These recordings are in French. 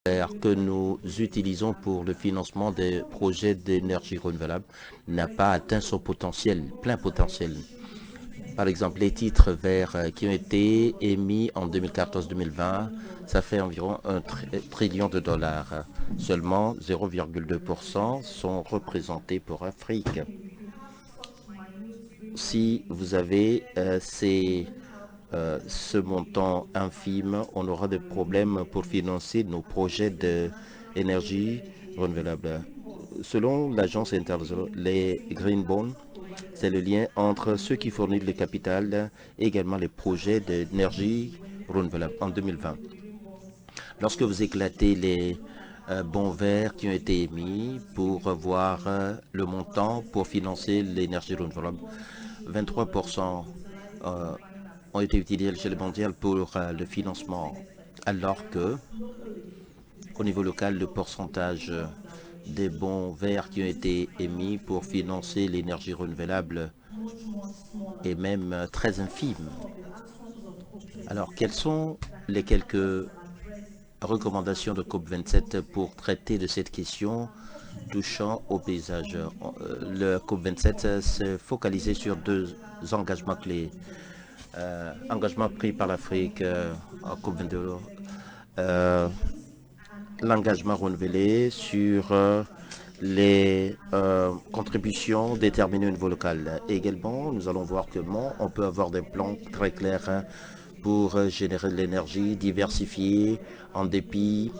que nous utilisons pour le financement des projets d'énergie renouvelable n'a pas atteint son potentiel, plein potentiel. Par exemple, les titres verts qui ont été émis en 2014-2020, ça fait environ un trillion de dollars. Seulement 0,2% sont représentés pour Afrique. Si vous avez ce montant infime, on aura des problèmes pour financer nos projets d'énergie renouvelable. Selon l'agence internationale, les Green Bonds, c'est le lien entre ceux qui fournissent le capital et également les projets d'énergie renouvelable en 2020. Lorsque vous éclatez les bons verts qui ont été émis pour voir le montant pour financer l'énergie renouvelable, 23% ont été utilisés à l'échelle mondiale pour le financement, alors que au niveau local, le pourcentage des bons verts qui ont été émis pour financer l'énergie renouvelable est même très infime. Alors, quelles sont les quelques recommandations de COP27 pour traiter de cette question touchant au paysage? Le COP27 s'est focalisé sur deux engagements clés. Engagement pris par l'Afrique en COP22, l'engagement renouvelé sur les contributions déterminées au niveau local. Et également, nous allons voir comment on peut avoir des plans très clairs pour générer de l'énergie diversifiée en dépit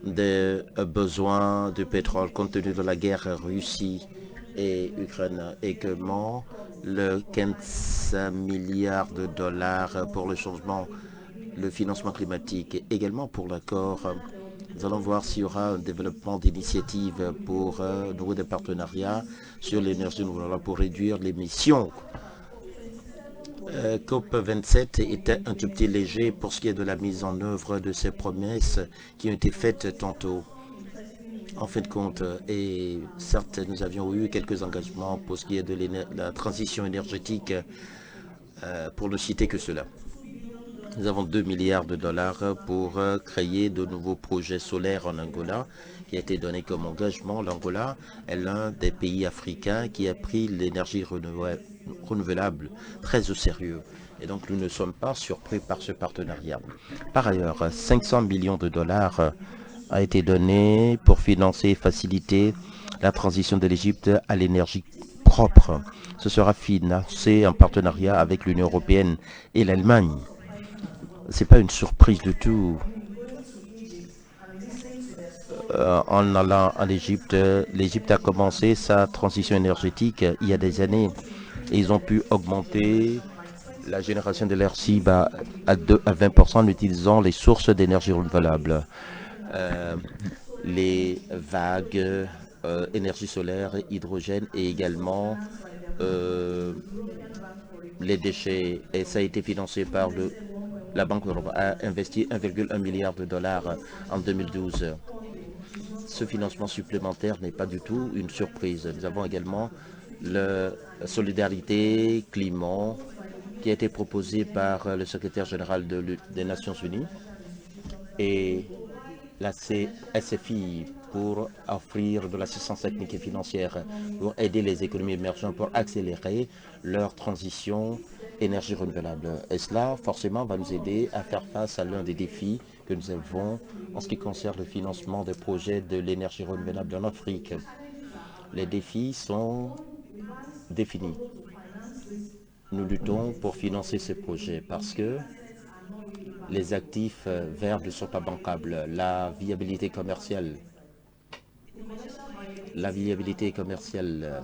des besoins de pétrole compte tenu de la guerre Russie et Ukraine. Également, le 15 milliards de dollars pour le changement, le financement climatique et également pour l'accord. Nous allons voir s'il y aura un développement d'initiatives pour nouer des partenariats sur l'énergie renouvelable pour réduire l'émission. COP27 était un tout petit léger pour ce qui est de la mise en œuvre de ces promesses qui ont été faites tantôt. En fin de compte, et certes, nous avions eu quelques engagements pour ce qui est de la transition énergétique, pour ne citer que cela. Nous avons 2 milliards de dollars pour créer de nouveaux projets solaires en Angola, qui a été donné comme engagement. L'Angola est l'un des pays africains qui a pris l'énergie renouvelable très au sérieux. Et donc, nous ne sommes pas surpris par ce partenariat. Par ailleurs, 500 millions de dollars a été donné pour financer et faciliter la transition de l'Égypte à l'énergie propre. Ce sera financé en partenariat avec l'Union européenne et l'Allemagne. C'est pas une surprise du tout. En allant en Égypte, l'Égypte a commencé sa transition énergétique il y a des années et ils ont pu augmenter la génération de l'air cible à 20% en utilisant les sources d'énergie renouvelable. Euh, les vagues, énergie solaire, hydrogène et également euh, les déchets. Et ça a été financé par la Banque européenne, a investi 1,1 milliard de dollars en 2012. Ce financement supplémentaire n'est pas du tout une surprise. Nous avons également la solidarité climat qui a été proposé par le secrétaire général des Nations Unies et la SFI pour offrir de l'assistance technique et financière pour aider les économies émergentes pour accélérer leur transition énergie renouvelable. Et cela, forcément, va nous aider à faire face à l'un des défis que nous avons en ce qui concerne le financement des projets de l'énergie renouvelable en Afrique. Les défis sont définis. Nous luttons pour financer ces projets parce que les actifs verts ne sont pas bancables. La viabilité commerciale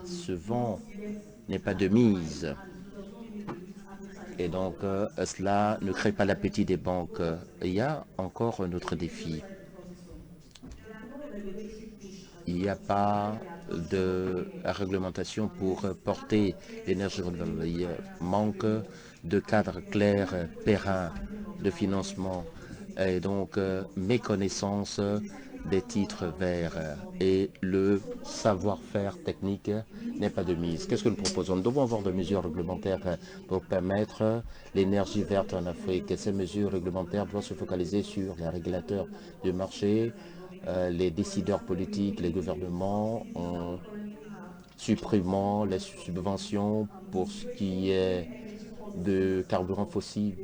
se vend, n'est pas de mise. Et donc, cela ne crée pas l'appétit des banques. Il y a encore un autre défi. Il n'y a pas de réglementation pour porter l'énergie renouvelable. Il manque de cadre clair, périn de financement et donc méconnaissance des titres verts et le savoir-faire technique n'est pas de mise. Qu'est-ce que nous proposons? Nous devons avoir des mesures réglementaires pour permettre l'énergie verte en Afrique. Ces mesures réglementaires doivent se focaliser sur les régulateurs du marché, les décideurs politiques, les gouvernements, en supprimant les subventions pour ce qui est de carburants fossiles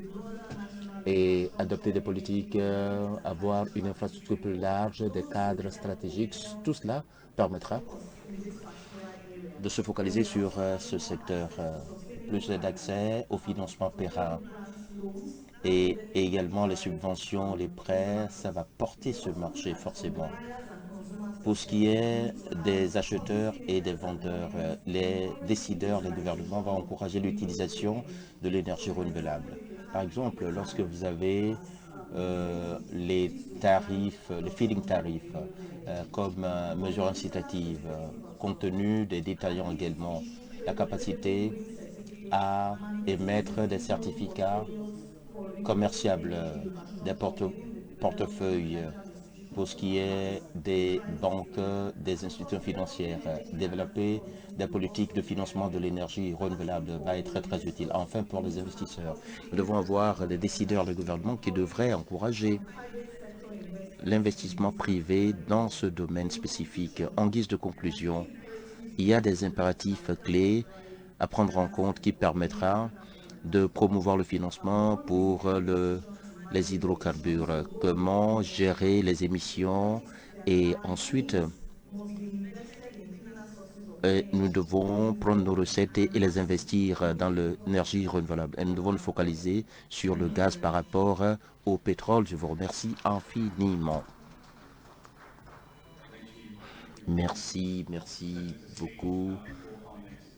et adopter des politiques, avoir une infrastructure plus large, des cadres stratégiques, tout cela permettra de se focaliser sur ce secteur. Plus d'accès au financement périn et également les subventions, les prêts, ça va porter ce marché forcément. Pour ce qui est des acheteurs et des vendeurs, les décideurs, les gouvernements vont encourager l'utilisation de l'énergie renouvelable. Par exemple, lorsque vous avez les tarifs, les feed-in tarifs, comme mesure incitative, compte tenu des détaillants également, la capacité à émettre des certificats commerciables, des portefeuilles pour ce qui est des banques, des institutions financières. Développer des politiques de financement de l'énergie renouvelable va être très utile. Enfin, pour les investisseurs, nous devons avoir des décideurs, le gouvernement qui devraient encourager l'investissement privé dans ce domaine spécifique. En guise de conclusion, il y a des impératifs clés à prendre en compte qui permettra de promouvoir le financement pour les hydrocarbures. Comment gérer les émissions et ensuite nous devons prendre nos recettes et les investir dans l'énergie renouvelable. Et nous devons nous focaliser sur le gaz par rapport au pétrole. Je vous remercie infiniment. Merci, merci beaucoup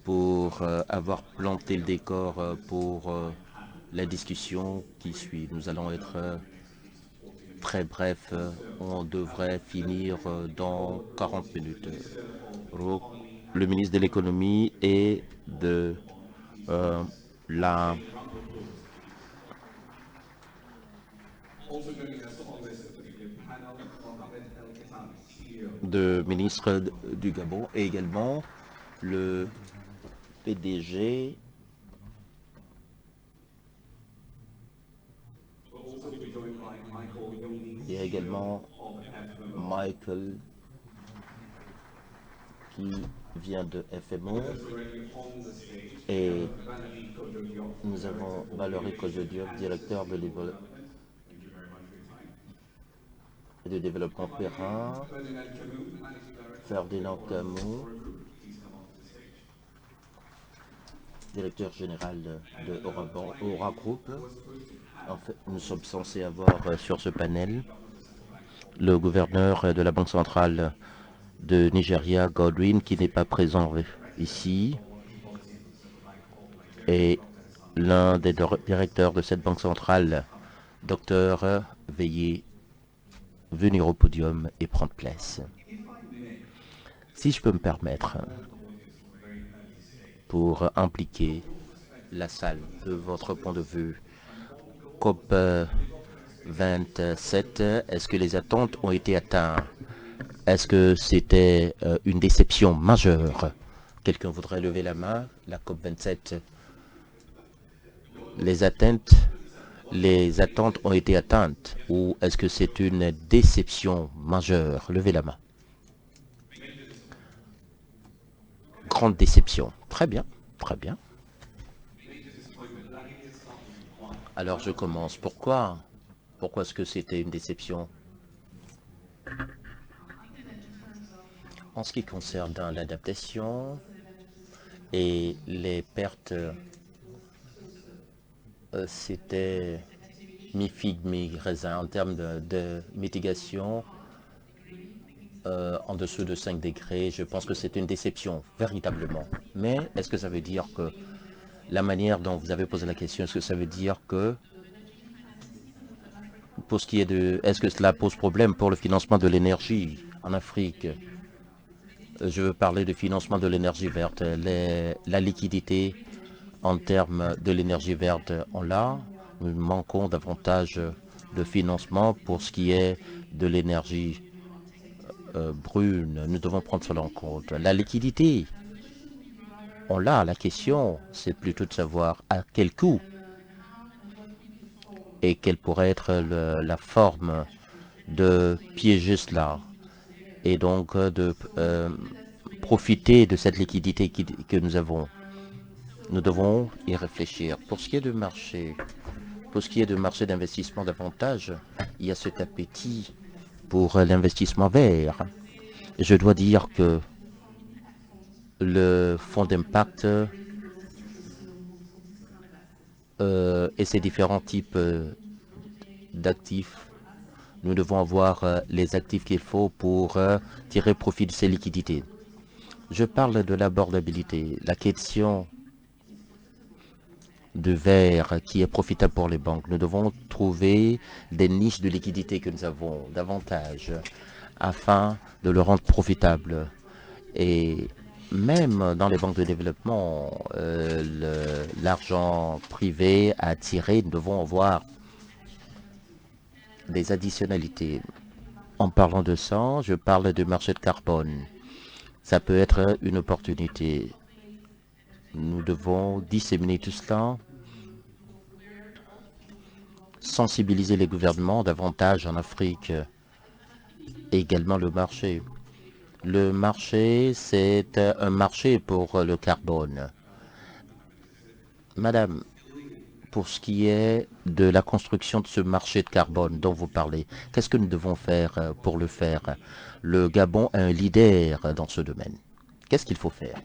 pour avoir planté le décor pour la discussion qui suit. Nous allons être très bref. On devrait finir dans 40 minutes. Le ministre de l'économie et de la ministre du Gabon et également le PDG et également Michael qui vient de FMO et nous avons Valérie Kojodiop, directeur de développement périn, Ferdinand Camus, directeur général de Aura Group. En fait, nous sommes censés avoir sur ce panel le gouverneur de la Banque centrale de Nigeria, Godwin, qui n'est pas présent ici, et l'un des directeurs de cette banque centrale, docteur, veuillez venir au podium et prendre place. Si je peux me permettre, pour impliquer la salle de votre point de vue, COP 27, est-ce que les attentes ont été atteintes? Est-ce que c'était une déception majeure? Quelqu'un voudrait lever la main? La COP 27, les attentes ont été atteintes ou est-ce que c'est une déception majeure? Levez la main. Grande déception. Très bien, très bien. Alors je commence. Pourquoi est-ce que c'était une déception? En ce qui concerne l'adaptation et les pertes, c'était mi-figue, mi-raisin en termes de mitigation. En dessous de 5 degrés, je pense que c'est une déception, véritablement. Mais est-ce que ça veut dire que la manière dont vous avez posé la question, est-ce que ça veut dire que, pour ce qui est de, est-ce que cela pose problème pour le financement de l'énergie en Afrique? Je veux parler de financement de l'énergie verte. La liquidité en termes de l'énergie verte, on l'a. Nous manquons davantage de financement pour ce qui est de l'énergie brune. Nous devons prendre cela en compte. La liquidité, on l'a. La question, c'est plutôt de savoir à quel coût et quelle pourrait être la forme de piéger cela et donc de profiter de cette liquidité que nous avons. Nous devons y réfléchir. Pour ce qui est de marché, pour ce qui est de marché d'investissement davantage, il y a cet appétit pour l'investissement vert. Je dois dire que le fonds d'impact et ses différents types d'actifs, nous devons avoir les actifs qu'il faut pour tirer profit de ces liquidités. Je parle de l'abordabilité, la question de verre qui est profitable pour les banques. Nous devons trouver des niches de liquidité que nous avons davantage afin de le rendre profitable. Et même dans les banques de développement, l'argent privé à attirer, nous devons avoir des additionnalités. En parlant de ça, je parle du marché de carbone. Ça peut être une opportunité. Nous devons disséminer tout cela, sensibiliser les gouvernements davantage en Afrique, et également le marché. Le marché, c'est un marché pour le carbone. Madame, pour ce qui est de la construction de ce marché de carbone dont vous parlez, qu'est-ce que nous devons faire pour le faire? Le Gabon est un leader dans ce domaine. Qu'est-ce qu'il faut faire?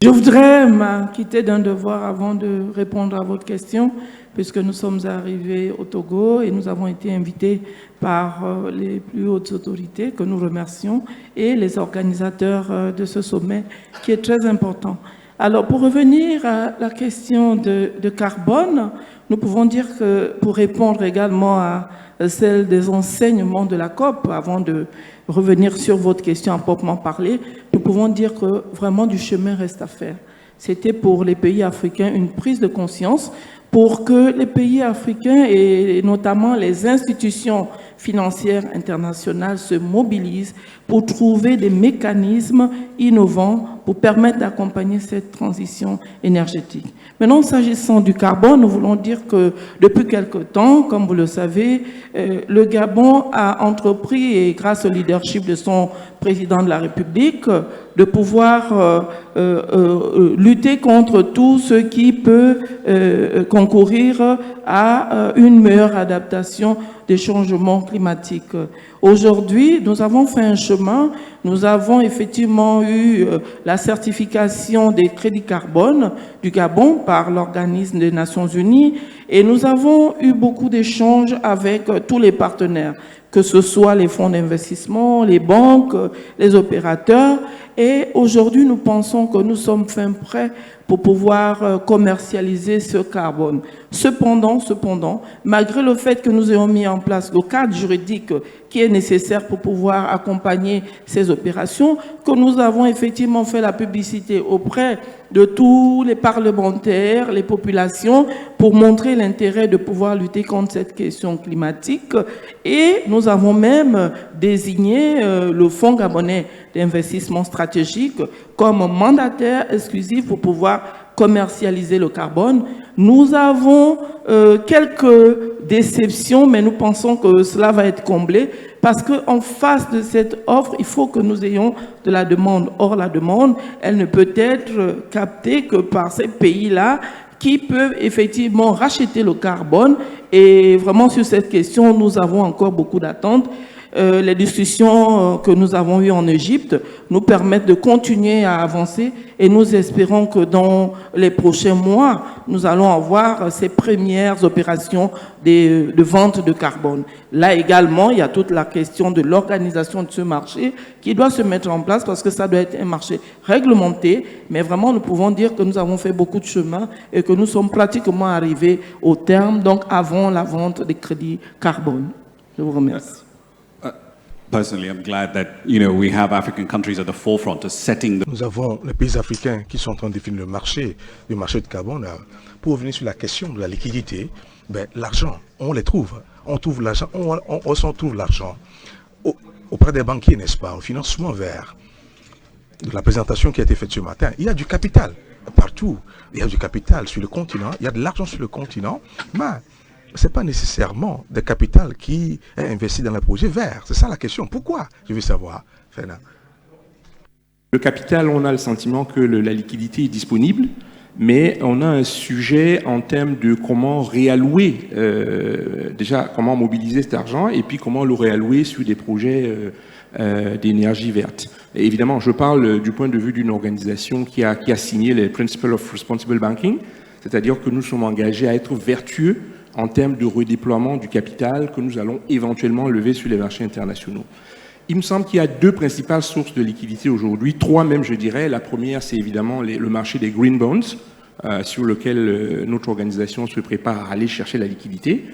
Je voudrais m'acquitter d'un devoir avant de répondre à votre question, puisque nous sommes arrivés au Togo et nous avons été invités par les plus hautes autorités que nous remercions et les organisateurs de ce sommet qui est très important. Alors, pour revenir à la question de carbone, nous pouvons dire que pour répondre également à celle des enseignements de la COP, avant de revenir sur votre question à proprement parler, nous pouvons dire que vraiment du chemin reste à faire. C'était pour les pays africains une prise de conscience pour que les pays africains et notamment les institutions financières internationales se mobilisent pour trouver des mécanismes innovants pour permettre d'accompagner cette transition énergétique. Maintenant, s'agissant du carbone, nous voulons dire que depuis quelque temps, comme vous le savez, le Gabon a entrepris, et grâce au leadership de son président de la République, de pouvoir lutter contre tout ce qui peut concourir à une meilleure adaptation des changements climatiques. Aujourd'hui, nous avons fait un chemin. Nous avons effectivement eu la certification des crédits carbone du Gabon par l'organisme des Nations Unies et nous avons eu beaucoup d'échanges avec tous les partenaires, que ce soit les fonds d'investissement, les banques, les opérateurs. Et aujourd'hui, nous pensons que nous sommes fin prêts pour pouvoir commercialiser ce carbone. Cependant, malgré le fait que nous ayons mis en place le cadre juridique qui est nécessaire pour pouvoir accompagner ces opérations, que nous avons effectivement fait la publicité auprès de tous les parlementaires, les populations, pour montrer l'intérêt de pouvoir lutter contre cette question climatique. Et nous avons même désigné le Fonds gabonais d'investissement stratégique comme mandataire exclusif pour pouvoir commercialiser le carbone. Nous avons quelques déceptions, mais nous pensons que cela va être comblé parce qu'en face de cette offre, il faut que nous ayons de la demande. Or, la demande, elle ne peut être captée que par ces pays-là qui peuvent effectivement racheter le carbone. Et vraiment, sur cette question, nous avons encore beaucoup d'attentes. Les discussions que nous avons eues en Égypte nous permettent de continuer à avancer et nous espérons que dans les prochains mois, nous allons avoir ces premières opérations de vente de carbone. Là également, il y a toute la question de l'organisation de ce marché qui doit se mettre en place parce que ça doit être un marché réglementé, mais vraiment nous pouvons dire que nous avons fait beaucoup de chemin et que nous sommes pratiquement arrivés au terme, donc avant la vente des crédits carbone. Je vous remercie. Personally, I'm glad that we have African countries at the forefront of setting the... Nous avons les pays africains qui sont en train de définir le marché de carbone. Pour revenir sur la question de la liquidité, l'argent, on les trouve. On trouve l'argent, on trouve l'argent auprès des banquiers, n'est-ce pas, au financement vert. De la présentation qui a été faite ce matin, il y a du capital partout. Il y a du capital sur le continent, il y a de l'argent sur le continent, mais ce n'est pas nécessairement de capital qui est investi dans les projets verts. C'est ça la question. Pourquoi? Je veux savoir, Fernand. Le capital, on a le sentiment que la liquidité est disponible, mais on a un sujet en termes de comment réallouer, déjà comment mobiliser cet argent et puis comment le réallouer sur des projets d'énergie verte. Et évidemment, je parle du point de vue d'une organisation qui a signé les Principles of Responsible Banking, c'est-à-dire que nous sommes engagés à être vertueux en termes de redéploiement du capital que nous allons éventuellement lever sur les marchés internationaux. Il me semble qu'il y a deux principales sources de liquidité aujourd'hui, trois même je dirais. La première, c'est évidemment le marché des green bonds, sur lequel notre organisation se prépare à aller chercher la liquidité.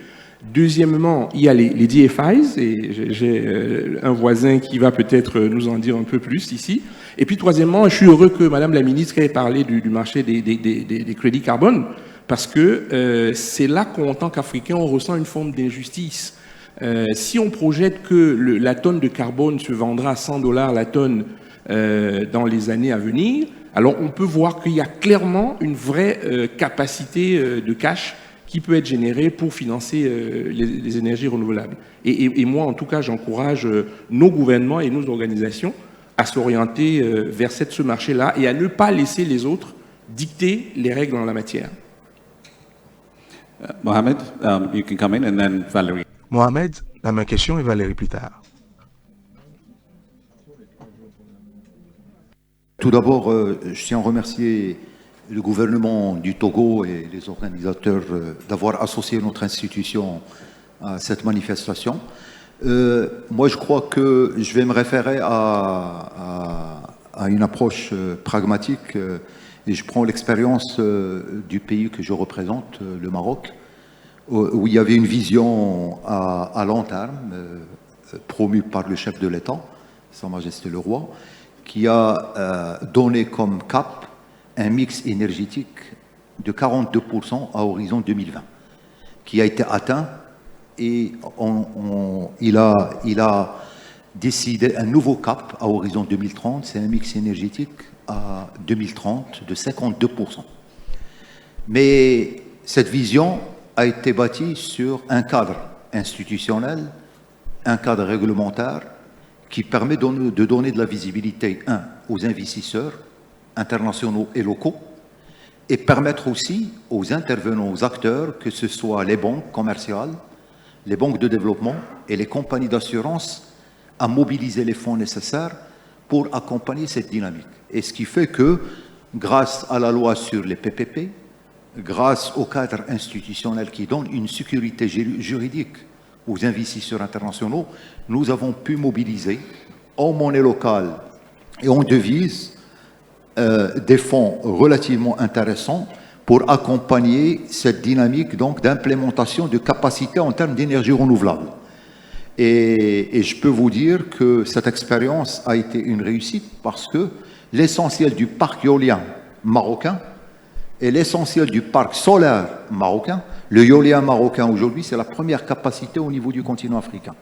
Deuxièmement, il y a les DFIs, et j'ai un voisin qui va peut-être nous en dire un peu plus ici. Et puis troisièmement, je suis heureux que Madame la ministre ait parlé du marché des crédits carbone, parce que c'est là qu'en tant qu'Africains, on ressent une forme d'injustice. Si on projette que la tonne de carbone se vendra à $100 la tonne dans les années à venir, alors on peut voir qu'il y a clairement une vraie capacité de cash qui peut être générée pour financer les énergies renouvelables. Et moi, en tout cas, j'encourage nos gouvernements et nos organisations à s'orienter vers ce marché-là et à ne pas laisser les autres dicter les règles en la matière. Mohamed, you can come in, and then Valerie. Mohamed, la même question et Valérie plus tard. Tout d'abord, je tiens à remercier le gouvernement du Togo et les organisateurs d'avoir associé notre institution à cette manifestation. Moi, je crois que je vais me référer à une approche pragmatique et je prends l'expérience du pays que je représente, le Maroc, où il y avait une vision à long terme promue par le chef de l'État, Sa Majesté le Roi, qui a donné comme cap un mix énergétique de 42% à horizon 2020, qui a été atteint et il a décidé un nouveau cap à horizon 2030, c'est un mix énergétique à 2030 de 52%. Mais cette vision a été bâtie sur un cadre institutionnel, un cadre réglementaire qui permet de donner de la visibilité, aux investisseurs internationaux et locaux, et permettre aussi aux intervenants, aux acteurs, que ce soit les banques commerciales, les banques de développement et les compagnies d'assurance, à mobiliser les fonds nécessaires pour accompagner cette dynamique. Et ce qui fait que, grâce à la loi sur les PPP, grâce au cadre institutionnel qui donne une sécurité juridique aux investisseurs internationaux, nous avons pu mobiliser en monnaie locale et en devise des fonds relativement intéressants pour accompagner cette dynamique donc d'implémentation de capacités en termes d'énergie renouvelable. Et je peux vous dire que cette expérience a été une réussite parce que l'essentiel du parc éolien marocain et l'essentiel du parc solaire marocain, le éolien marocain aujourd'hui, c'est la première capacité au niveau du continent africain.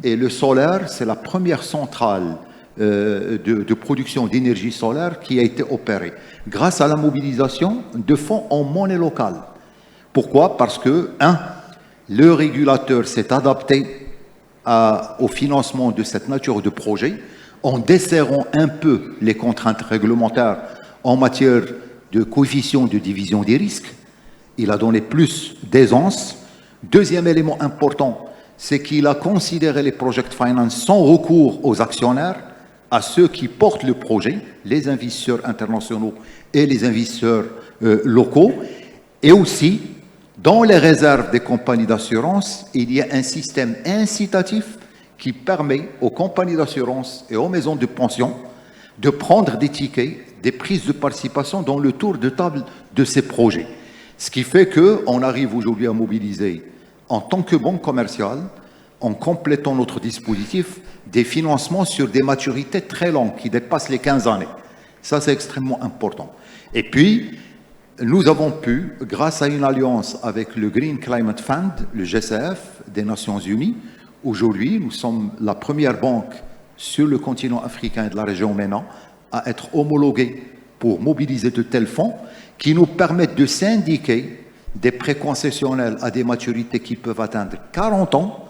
Et le solaire, c'est la première centrale de production d'énergie solaire qui a été opérée grâce à la mobilisation de fonds en monnaie locale. Pourquoi? Parce que, le régulateur s'est adapté au financement de cette nature de projet en desserrant un peu les contraintes réglementaires en matière de coefficient de division des risques. Il a donné plus d'aisance. Deuxième élément important, c'est qu'il a considéré les project finance sans recours aux actionnaires, à ceux qui portent le projet, les investisseurs internationaux et les investisseurs locaux. Et aussi, dans les réserves des compagnies d'assurance, il y a un système incitatif qui permet aux compagnies d'assurance et aux maisons de pension de prendre des tickets, des prises de participation dans le tour de table de ces projets. Ce qui fait qu'on arrive aujourd'hui à mobiliser, en tant que banque commerciale, en complétant notre dispositif, des financements sur des maturités très longues, qui dépassent les 15 années. Ça, c'est extrêmement important. Et puis, nous avons pu, grâce à une alliance avec le Green Climate Fund, le GCF des Nations Unies, aujourd'hui, nous sommes la première banque sur le continent africain et de la région MENA à être homologuée pour mobiliser de tels fonds qui nous permettent de syndiquer des prêts concessionnels à des maturités qui peuvent atteindre 40 ans,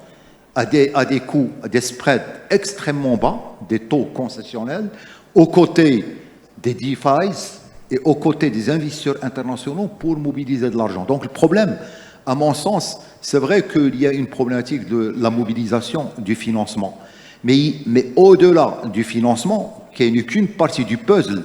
à des coûts, à des spreads extrêmement bas, des taux concessionnels, aux côtés des DeFi et aux côtés des investisseurs internationaux pour mobiliser de l'argent. Donc le problème, à mon sens, c'est vrai qu'il y a une problématique de la mobilisation du financement. Mais au-delà du financement, qui n'est qu'une partie du puzzle,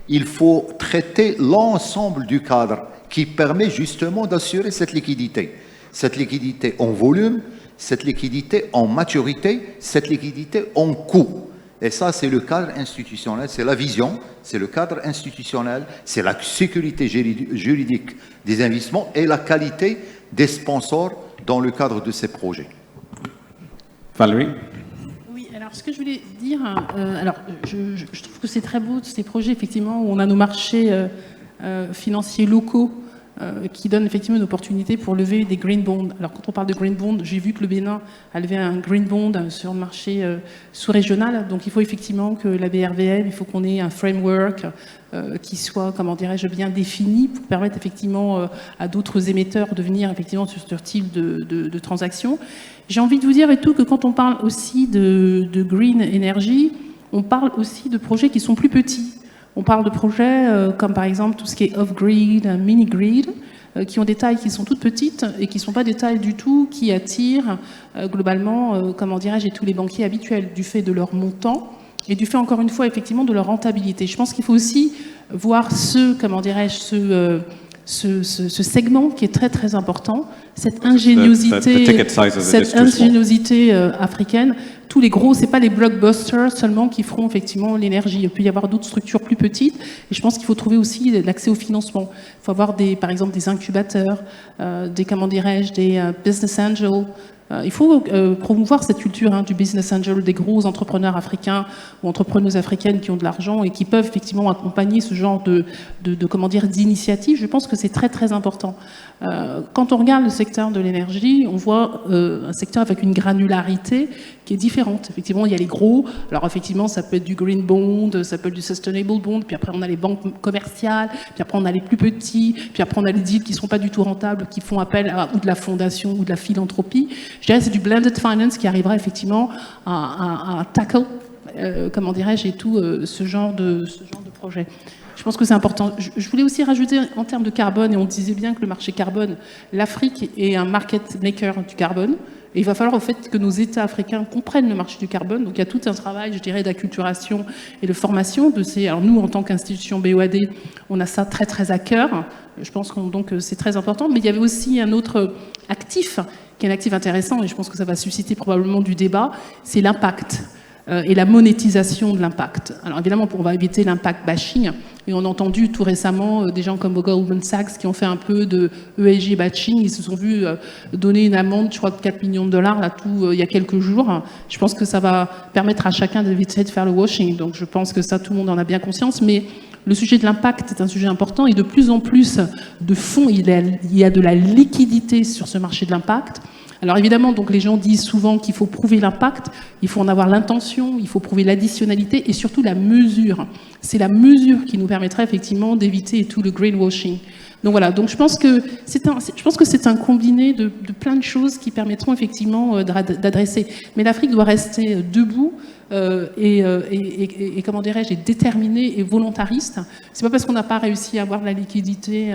il faut traiter l'ensemble du cadre qui permet justement d'assurer cette liquidité. Cette liquidité en volume, cette liquidité en maturité, cette liquidité en coût. Et ça, c'est le cadre institutionnel, c'est la vision, c'est le cadre institutionnel, c'est la sécurité juridique des investissements et la qualité des sponsors dans le cadre de ces projets. Valérie? Oui, alors ce que je voulais dire, je trouve que c'est très beau, ces projets, effectivement, où on a nos marchés financiers locaux qui donnent effectivement une opportunité pour lever des green bonds. Alors quand on parle de green bonds, j'ai vu que le Bénin a levé un green bond sur le marché sous-régional, donc il faut effectivement que la BRVM, il faut qu'on ait un framework qui soit, comment dirais-je, bien défini pour permettre effectivement à d'autres émetteurs de venir effectivement sur ce type de transactions. J'ai envie de vous dire et tout que quand on parle aussi de green energy, on parle aussi de projets qui sont plus petits. On parle de projets comme par exemple tout ce qui est off-grid, mini-grid, qui ont des tailles qui sont toutes petites et qui ne sont pas des tailles du tout qui attirent globalement, comment dirais-je, tous les banquiers habituels du fait de leur montant et du fait encore une fois effectivement de leur rentabilité. Je pense qu'il faut aussi voir comment dirais-je, ce segment qui est très très important, cette ingéniosité, africaine. Tous les gros, c'est pas les blockbusters seulement qui feront effectivement l'énergie. Il peut y avoir d'autres structures plus petites. Et je pense qu'il faut trouver aussi l'accès au financement. Il faut avoir par exemple des incubateurs, des business angels. Il faut promouvoir cette culture du business angel, des gros entrepreneurs africains ou entrepreneuses africaines qui ont de l'argent et qui peuvent effectivement accompagner ce genre d'initiative. Je pense que c'est très très important. Quand on regarde le secteur de l'énergie, on voit un secteur avec une granularité qui est différente. Effectivement, il y a les gros. Alors effectivement, ça peut être du green bond, ça peut être du sustainable bond, puis après on a les banques commerciales, puis après on a les plus petits, puis après on a les deals qui ne sont pas du tout rentables, qui font appel à ou de la fondation ou de la philanthropie. Je dirais que c'est du blended finance qui arrivera effectivement à tackle, comment dirais-je, et tout ce genre de projet. Je pense que c'est important. Je voulais aussi rajouter en termes de carbone, et on disait bien que le marché carbone, l'Afrique est un market maker du carbone. Et il va falloir au fait que nos États africains comprennent le marché du carbone. Donc il y a tout un travail, je dirais, d'acculturation et de formation. Alors nous, en tant qu'institution BOAD, on a ça très très à cœur. Je pense que donc c'est très important. Mais il y avait aussi un autre actif, qui est un actif intéressant, et je pense que ça va susciter probablement du débat, c'est l'impact et la monétisation de l'impact. Alors évidemment, on va éviter l'impact bashing, et on a entendu tout récemment des gens comme Goldman Sachs qui ont fait un peu de ESG bashing, ils se sont vus donner une amende, je crois, de 4 millions de dollars, là, il y a quelques jours. Je pense que ça va permettre à chacun d'éviter de faire le washing, donc je pense que ça, tout le monde en a bien conscience, mais le sujet de l'impact est un sujet important, et de plus en plus de fonds, il y a de la liquidité sur ce marché de l'impact. Alors évidemment, donc les gens disent souvent qu'il faut prouver l'impact, il faut en avoir l'intention, il faut prouver l'additionnalité et surtout la mesure. C'est la mesure qui nous permettra effectivement d'éviter tout le greenwashing. Donc voilà, donc je pense que c'est un combiné de plein de choses qui permettront effectivement d'adresser. Mais l'Afrique doit rester debout et comment dirais-je, déterminée et volontariste. C'est pas parce qu'on n'a pas réussi à avoir de la liquidité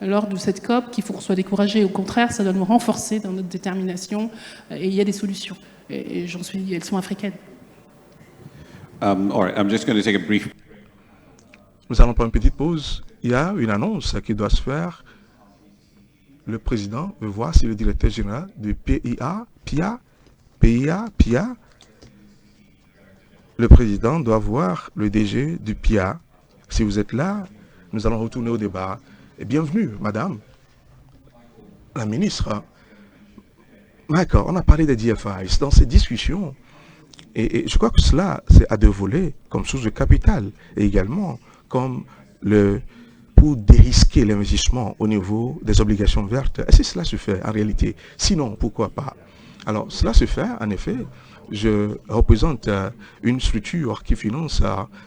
lors de cette COP qu'il faut qu'on soit découragé. Au contraire, ça doit nous renforcer dans notre détermination et il y a des solutions. Et elles sont africaines. All right, I'm just going to take a brief. Nous allons prendre une petite pause. Il y a une annonce qui doit se faire. Le président veut voir si le directeur général du PIA, le président doit voir le DG du PIA. Si vous êtes là, nous allons retourner au débat. Et bienvenue, madame la ministre. D'accord, on a parlé des DFIs dans ces discussions. Et je crois que cela, c'est à deux volets, comme source de capital, et également comme pour dérisquer l'investissement au niveau des obligations vertes. Est-ce que cela se fait en réalité? Sinon, pourquoi pas? Alors, cela se fait, en effet. Je représente une structure qui finance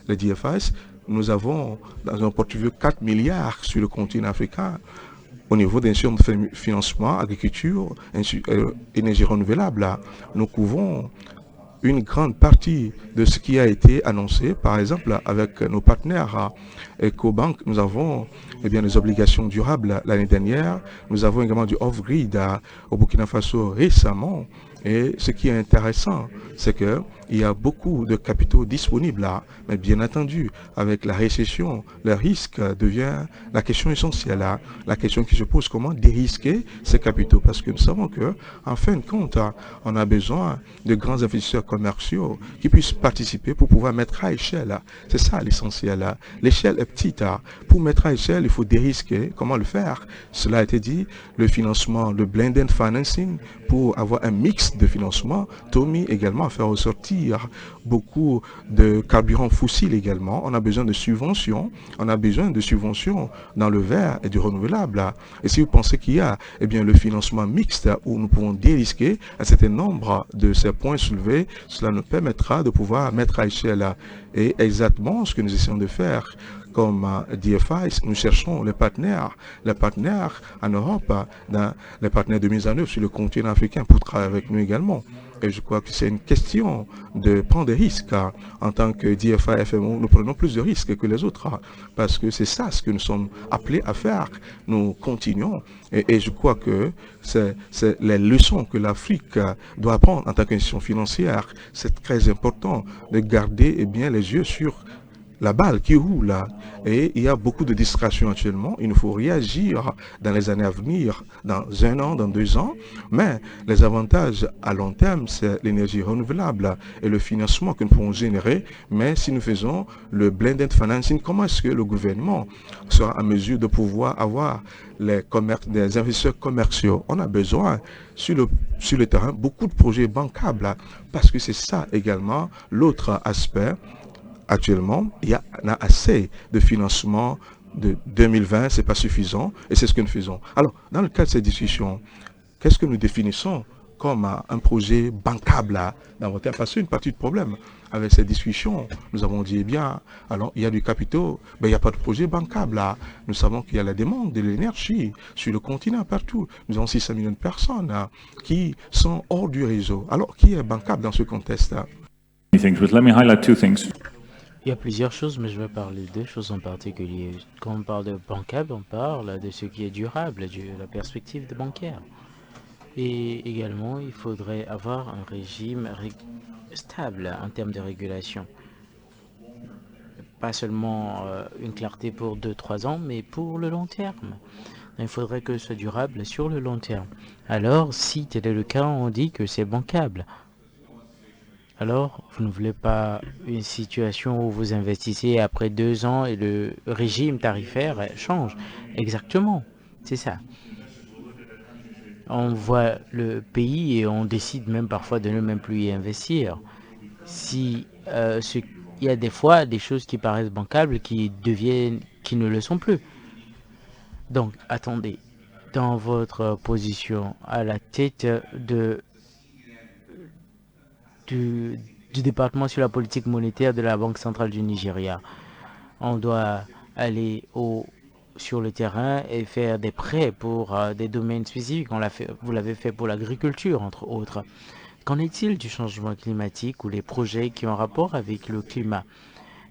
les DFIs. Nous avons dans un portefeuille 4 milliards sur le continent africain. au niveau des institutions de financement, agriculture, énergie renouvelable, là, nous couvrons une grande partie de ce qui a été annoncé. Par exemple, avec nos partenaires EcoBank, nous avons des obligations durables l'année dernière. Nous avons également du off-grid au Burkina Faso récemment. Et ce qui est intéressant, c'est qu'il y a beaucoup de capitaux disponibles là. Mais bien entendu, avec la récession, le risque devient la question essentielle là. La question qui se pose, comment dérisquer ces capitaux? Parce que nous savons que, en fin de compte, on a besoin de grands investisseurs commerciaux qui puissent participer pour pouvoir mettre à échelle. C'est ça l'essentiel. L'échelle est petite. Pour mettre à échelle, il faut dérisquer. Comment le faire? Cela a été dit, le financement, le blended financing, pour avoir un mix de financement. Tommy également a fait ressortir beaucoup de carburants fossiles également. On a besoin de subventions. On a besoin de subventions dans le vert et du renouvelable. Et si vous pensez qu'il y a le financement mixte où nous pouvons dérisquer un certain nombre de ces points soulevés, cela nous permettra de pouvoir mettre à échelle et exactement ce que nous essayons de faire. Comme DFI, nous cherchons les partenaires en Europe, les partenaires de mise en œuvre sur le continent africain pour travailler avec nous également. Et je crois que c'est une question de prendre des risques. En tant que DFI FMO, nous prenons plus de risques que les autres parce que c'est ça ce que nous sommes appelés à faire. Nous continuons et je crois que c'est les leçons que l'Afrique doit apprendre en tant qu'institution financière. C'est très important de garder les yeux sur la balle qui roule là. Et il y a beaucoup de distractions actuellement. Il nous faut réagir dans les années à venir, dans 1 an, dans 2 ans. Mais les avantages à long terme, c'est l'énergie renouvelable et le financement que nous pouvons générer. Mais si nous faisons le blended financing, comment est-ce que le gouvernement sera en mesure de pouvoir avoir des investisseurs commerciaux? On a besoin sur le terrain beaucoup de projets bancables parce que c'est ça également l'autre aspect. Actuellement, il y a assez de financement de 2020, ce n'est pas suffisant et c'est ce que nous faisons. Alors, dans le cadre de ces discussions, qu'est-ce que nous définissons comme un projet bancable dans votre terme? Parce que c'est une partie du problème avec ces discussions. Nous avons dit, alors il y a du capital, il n'y a pas de projet bancable là. Nous savons qu'il y a la demande de l'énergie sur le continent partout. Nous avons 600 millions de personnes qui sont hors du réseau. Alors, qui est bancable dans ce contexte? Let me highlight 2 things. Il y a plusieurs choses, mais je vais parler de 2 choses en particulier. Quand on parle de bancable, on parle de ce qui est durable, de la perspective de bancaire. Et également, il faudrait avoir un régime stable en termes de régulation. Pas seulement une clarté pour 2-3 ans, mais pour le long terme. Il faudrait que ce soit durable sur le long terme. Alors, si tel est le cas, on dit que c'est bancable. Alors, vous ne voulez pas une situation où vous investissez et après 2 ans et le régime tarifaire change. Exactement, c'est ça. On voit le pays et on décide même parfois de ne même plus y investir. Il y a des fois des choses qui paraissent bancables qui ne le sont plus. Donc, attendez, dans votre position à la tête du département sur la politique monétaire de la Banque centrale du Nigeria. On doit aller sur le terrain et faire des prêts pour des domaines spécifiques. Vous l'avez fait pour l'agriculture, entre autres. Qu'en est-il du changement climatique ou les projets qui ont rapport avec le climat?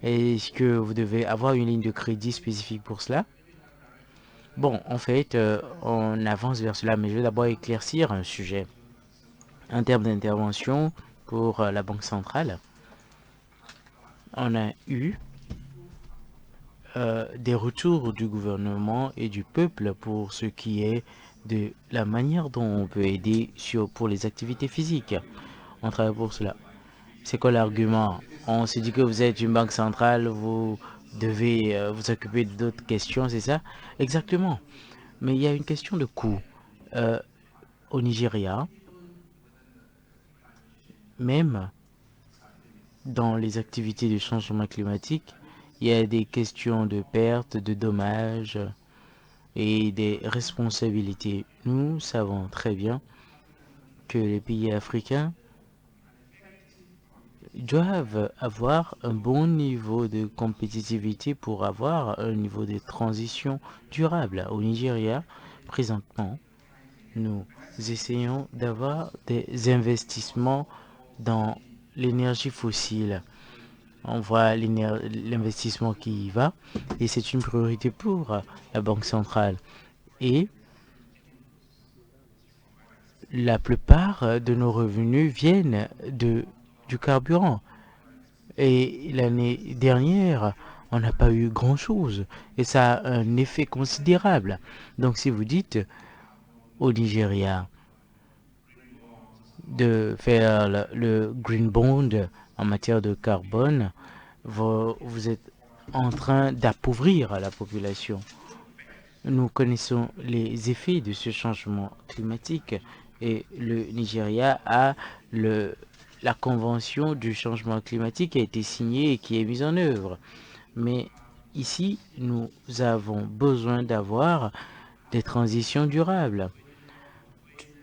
Est-ce que vous devez avoir une ligne de crédit spécifique pour cela? Bon, en fait, on avance vers cela, mais je vais d'abord éclaircir un sujet. En termes d'intervention, pour la Banque centrale, on a eu des retours du gouvernement et du peuple pour ce qui est de la manière dont on peut aider pour les activités physiques. On travaille pour cela. C'est quoi l'argument? On se dit que vous êtes une banque centrale, vous devez vous occuper d'autres questions, c'est ça? Exactement. Mais il y a une question de coût. Au Nigeria, même dans les activités de changement climatique, il y a des questions de pertes, de dommages et des responsabilités. Nous savons très bien que les pays africains doivent avoir un bon niveau de compétitivité pour avoir un niveau de transition durable. Au Nigeria, Présentement, nous essayons d'avoir des investissements dans l'énergie fossile. On voit l'investissement qui y va et c'est une priorité pour la Banque centrale. Et la plupart de nos revenus viennent du carburant. Et l'année dernière, on n'a pas eu grand-chose. Et ça a un effet considérable. Donc si vous dites au Nigeria de faire le Green Bond en matière de carbone, vous êtes en train d'appauvrir la population. Nous connaissons les effets de ce changement climatique et le Nigeria a la convention du changement climatique qui a été signée et qui est mise en œuvre. Mais ici, nous avons besoin d'avoir des transitions durables.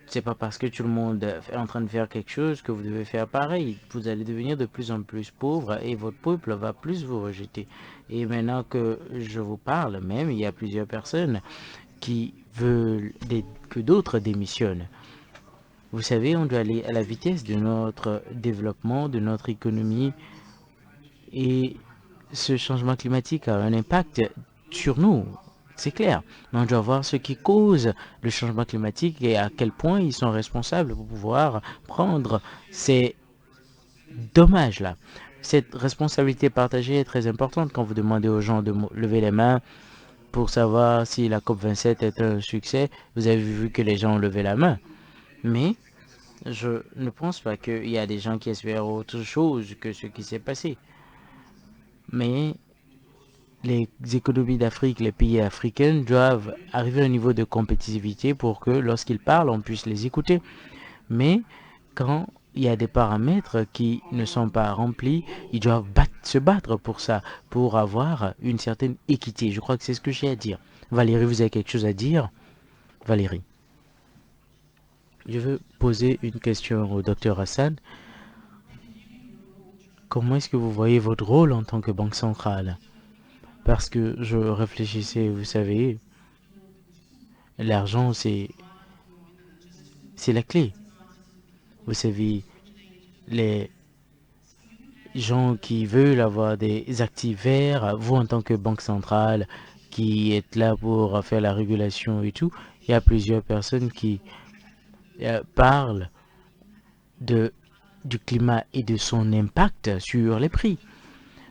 C'est pas parce que tout le monde est en train de faire quelque chose que vous devez faire pareil. Vous allez devenir de plus en plus pauvre et votre peuple va plus vous rejeter. Et maintenant que je vous parle même, il y a plusieurs personnes qui veulent que d'autres démissionnent. Vous savez, on doit aller à la vitesse de notre développement, de notre économie. Et ce changement climatique a un impact sur nous. C'est clair, mais on doit voir ce qui cause le changement climatique et à quel point ils sont responsables pour pouvoir prendre ces dommages-là. Cette responsabilité partagée est très importante quand vous demandez aux gens de lever les mains pour savoir si la COP27 est un succès. Vous avez vu que les gens ont levé la main. Mais je ne pense pas qu'il y a des gens qui espèrent autre chose que ce qui s'est passé. Mais les économies d'Afrique, les pays africains doivent arriver à un niveau de compétitivité pour que lorsqu'ils parlent, on puisse les écouter. Mais quand il y a des paramètres qui ne sont pas remplis, ils doivent se battre pour ça, pour avoir une certaine équité. Je crois que c'est ce que j'ai à dire. Valérie, vous avez quelque chose à dire? Valérie. Je veux poser une question au Dr Hassan. Comment est-ce que vous voyez votre rôle en tant que banque centrale? Parce que je réfléchissais, vous savez, l'argent, c'est la clé. Vous savez, les gens qui veulent avoir des actifs verts, vous en tant que banque centrale, qui êtes là pour faire la régulation et tout, il y a plusieurs personnes qui parlent du climat et de son impact sur les prix.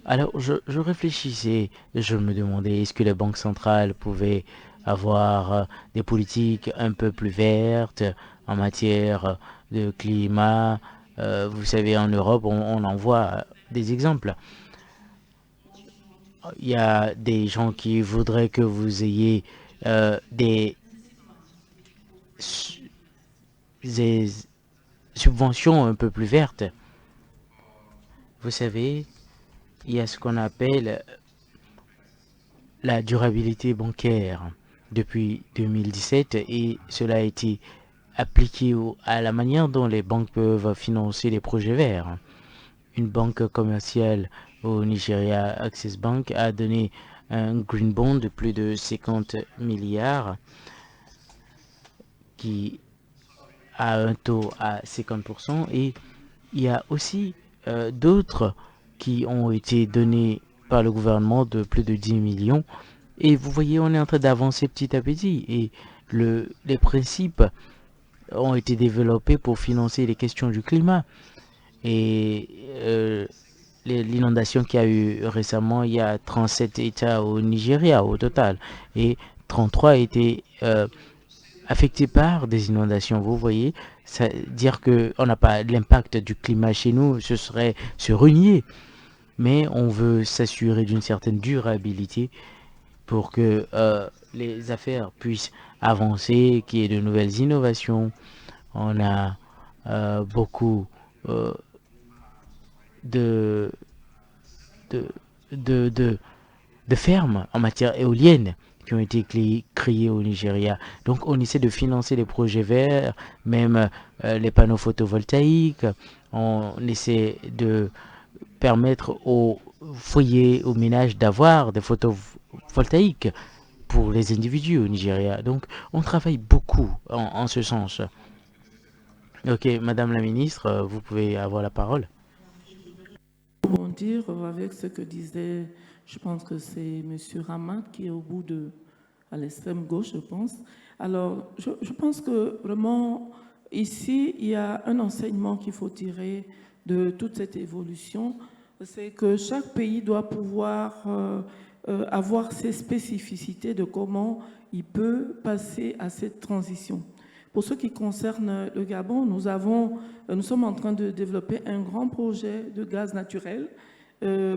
Alors, je réfléchissais, je me demandais, est-ce que les banques centrales pouvaient avoir des politiques un peu plus vertes en matière de climat? Vous savez, en Europe, on en voit des exemples. Il y a des gens qui voudraient que vous ayez des subventions un peu plus vertes. Vous savez, il y a ce qu'on appelle la durabilité bancaire depuis 2017 et cela a été appliqué à la manière dont les banques peuvent financer les projets verts. Une banque commerciale au Nigeria, Access Bank, a donné un green bond de plus de 50 milliards qui a un taux à 50% et il y a aussi d'autres qui ont été donnés par le gouvernement de plus de 10 millions. Et vous voyez, on est en train d'avancer petit à petit. Et les principes ont été développés pour financer les questions du climat. Et l'inondation qu'il y a eu récemment, il y a 37 États au Nigeria au total. Et 33 étaient affectés par des inondations. Vous voyez, dire qu'on n'a pas l'impact du climat chez nous, ce serait se renier. Mais on veut s'assurer d'une certaine durabilité pour que les affaires puissent avancer, qu'il y ait de nouvelles innovations. On a beaucoup de fermes en matière éolienne qui ont été créées au Nigeria. Donc on essaie de financer les projets verts, même les panneaux photovoltaïques. On essaie de permettre aux foyers, aux ménages d'avoir des photovoltaïques pour les individus au Nigeria. Donc, on travaille beaucoup en ce sens. Ok, Madame la Ministre, vous pouvez avoir la parole. Pour dire avec ce que disait, je pense que c'est M. Ramat qui est au bout à l'extrême gauche, je pense. Alors, je pense que vraiment, ici, il y a un enseignement qu'il faut tirer de toute cette évolution, c'est que chaque pays doit pouvoir avoir ses spécificités de comment il peut passer à cette transition. Pour ce qui concerne le Gabon, nous sommes en train de développer un grand projet de gaz naturel.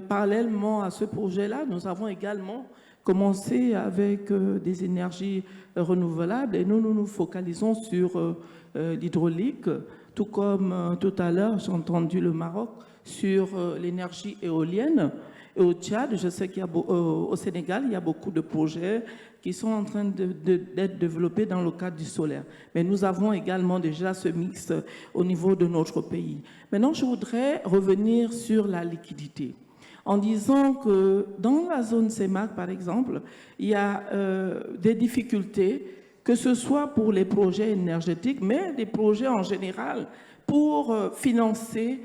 Parallèlement à ce projet-là, nous avons également commencé avec des énergies renouvelables et nous focalisons sur l'hydraulique, tout comme tout à l'heure, j'ai entendu le Maroc sur l'énergie éolienne. Et au Tchad, je sais qu'au Sénégal, il y a beaucoup de projets qui sont en train d'être développés dans le cadre du solaire. Mais nous avons également déjà ce mix au niveau de notre pays. Maintenant, je voudrais revenir sur la liquidité, en disant que dans la zone CEMAC, par exemple, il y a des difficultés, que ce soit pour les projets énergétiques, mais des projets en général pour financer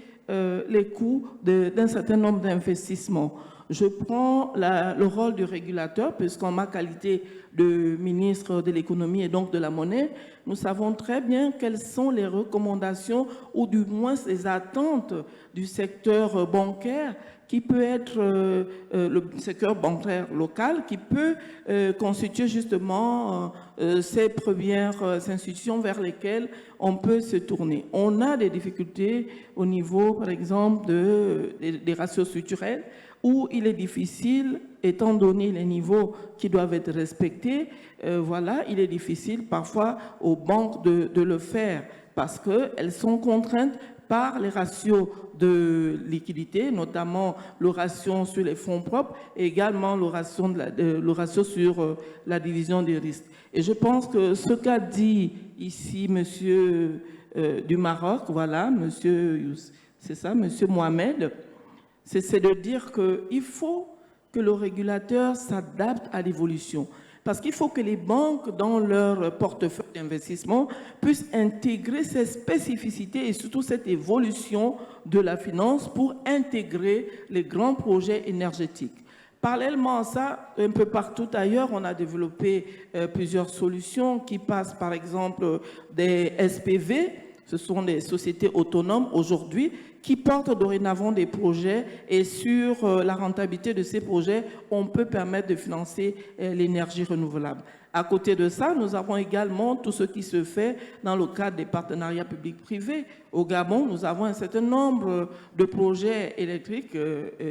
les coûts d'un certain nombre d'investissements. Je prends le rôle du régulateur, puisqu'en ma qualité de ministre de l'économie et donc de la monnaie, nous savons très bien quelles sont les recommandations ou du moins les attentes du secteur bancaire qui peut être le secteur bancaire local, qui peut constituer justement ces premières institutions vers lesquelles on peut se tourner. On a des difficultés au niveau, par exemple, des ratios structurels, où il est difficile, étant donné les niveaux qui doivent être respectés, voilà, il est difficile parfois aux banques de le faire parce qu'elles sont contraintes par les ratios de liquidité, notamment le ratio sur les fonds propres et également le ratio sur la division des risques. Et je pense que ce qu'a dit ici monsieur du Maroc, voilà, c'est ça, monsieur Mohamed, c'est de dire qu'il faut que le régulateur s'adapte à l'évolution. Parce qu'il faut que les banques, dans leur portefeuille d'investissement, puissent intégrer ces spécificités et surtout cette évolution de la finance pour intégrer les grands projets énergétiques. Parallèlement à ça, un peu partout ailleurs, on a développé plusieurs solutions qui passent par exemple des SPV, ce sont des sociétés autonomes aujourd'hui, qui portent dorénavant des projets et sur la rentabilité de ces projets, on peut permettre de financer l'énergie renouvelable. À côté de ça, nous avons également tout ce qui se fait dans le cadre des partenariats publics-privés. Au Gabon, nous avons un certain nombre de projets électriques,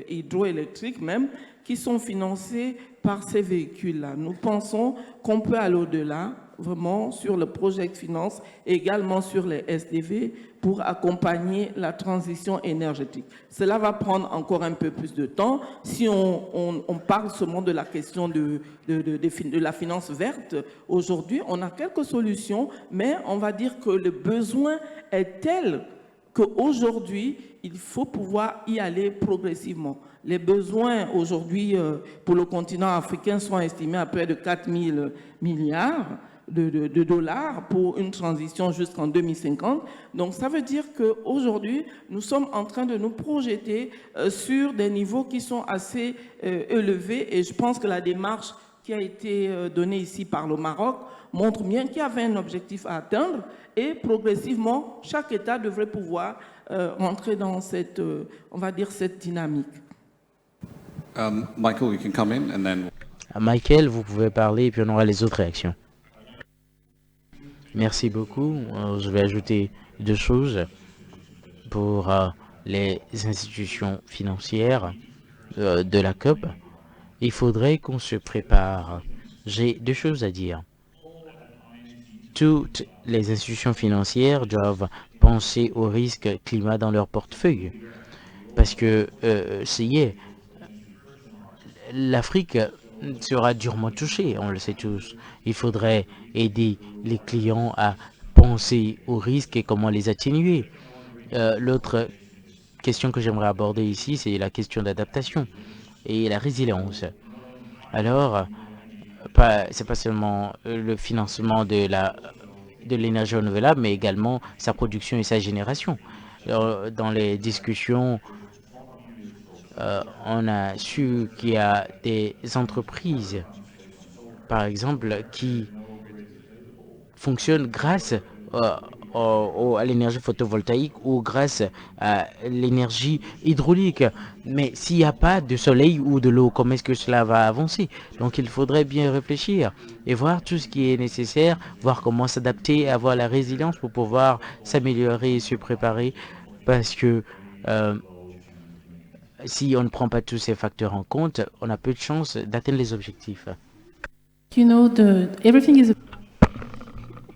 hydroélectriques même, qui sont financés par ces véhicules-là. Nous pensons qu'on peut aller au-delà, vraiment, sur le projet de finance, également sur les SDV, pour accompagner la transition énergétique. Cela va prendre encore un peu plus de temps. Si on parle seulement de la question de la finance verte, aujourd'hui, on a quelques solutions, mais on va dire que le besoin est tel qu'aujourd'hui, il faut pouvoir y aller progressivement. Les besoins aujourd'hui pour le continent africain sont estimés à près de 4 000 milliards de dollars pour une transition jusqu'en 2050. Donc ça veut dire qu'aujourd'hui, nous sommes en train de nous projeter sur des niveaux qui sont assez élevés et je pense que la démarche qui a été donnée ici par le Maroc montre bien qu'il y avait un objectif à atteindre et progressivement, chaque État devrait pouvoir rentrer dans cette, on va dire, cette dynamique. Michael, you can come in and then... Michael, vous pouvez parler et puis on aura les autres réactions. Merci beaucoup. Je vais ajouter deux choses pour les institutions financières de la COP. Il faudrait qu'on se prépare. J'ai deux choses à dire. Toutes les institutions financières doivent penser au risque climat dans leur portefeuille. Parce que, ça y est, l'Afrique sera durement touchée, on le sait tous. Il faudrait aider les clients à penser aux risques et comment les atténuer. L'autre question que j'aimerais aborder ici, c'est la question d'adaptation et la résilience. Alors, c'est pas seulement le financement de l'énergie renouvelable, mais également sa production et sa génération. Dans les discussions, on a su qu'il y a des entreprises, par exemple, qui fonctionnent grâce à l'énergie photovoltaïque ou grâce à l'énergie hydraulique. Mais s'il n'y a pas de soleil ou de l'eau, comment est-ce que cela va avancer? Donc il faudrait bien réfléchir et voir tout ce qui est nécessaire, voir comment s'adapter, avoir la résilience pour pouvoir s'améliorer et se préparer, parce que si on ne prend pas tous ces facteurs en compte, on a peu de chances d'atteindre les objectifs.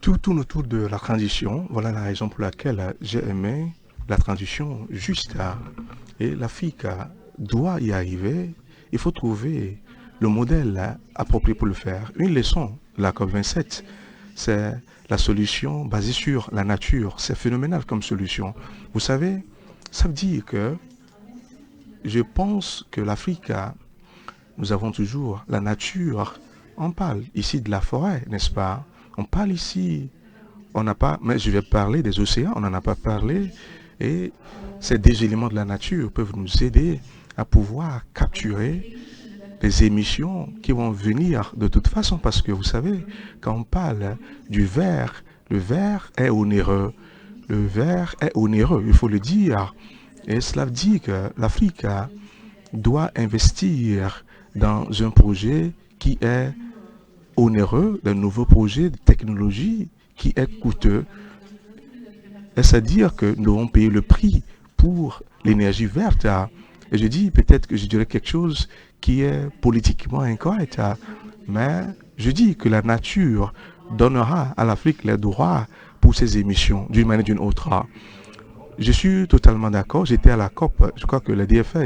Tout tourne autour de la transition. Voilà la raison pour laquelle j'ai aimé la transition juste. Et l'Afrique doit y arriver. Il faut trouver le modèle approprié pour le faire. Une leçon de la COP27, c'est la solution basée sur la nature. C'est phénoménal comme solution. Vous savez, ça veut dire que je pense que l'Afrique, nous avons toujours la nature. On parle ici de la forêt, n'est-ce pas? On parle ici, on n'a pas, mais je vais parler des océans, on n'en a pas parlé. Et ces deux éléments de la nature peuvent nous aider à pouvoir capturer les émissions qui vont venir de toute façon. Parce que vous savez, quand on parle du verre, le verre est onéreux. Le verre est onéreux, il faut le dire. Et cela dit que l'Afrique doit investir dans un projet qui est onéreux, d'un nouveau projet de technologie qui est coûteux. Est-ce à dire que nous devons payer le prix pour l'énergie verte? Et je dis peut-être que je dirais quelque chose qui est politiquement incorrect, mais je dis que la nature donnera à l'Afrique les droits pour ses émissions d'une manière ou d'une autre. Je suis totalement d'accord. J'étais à la COP, je crois que la DFA,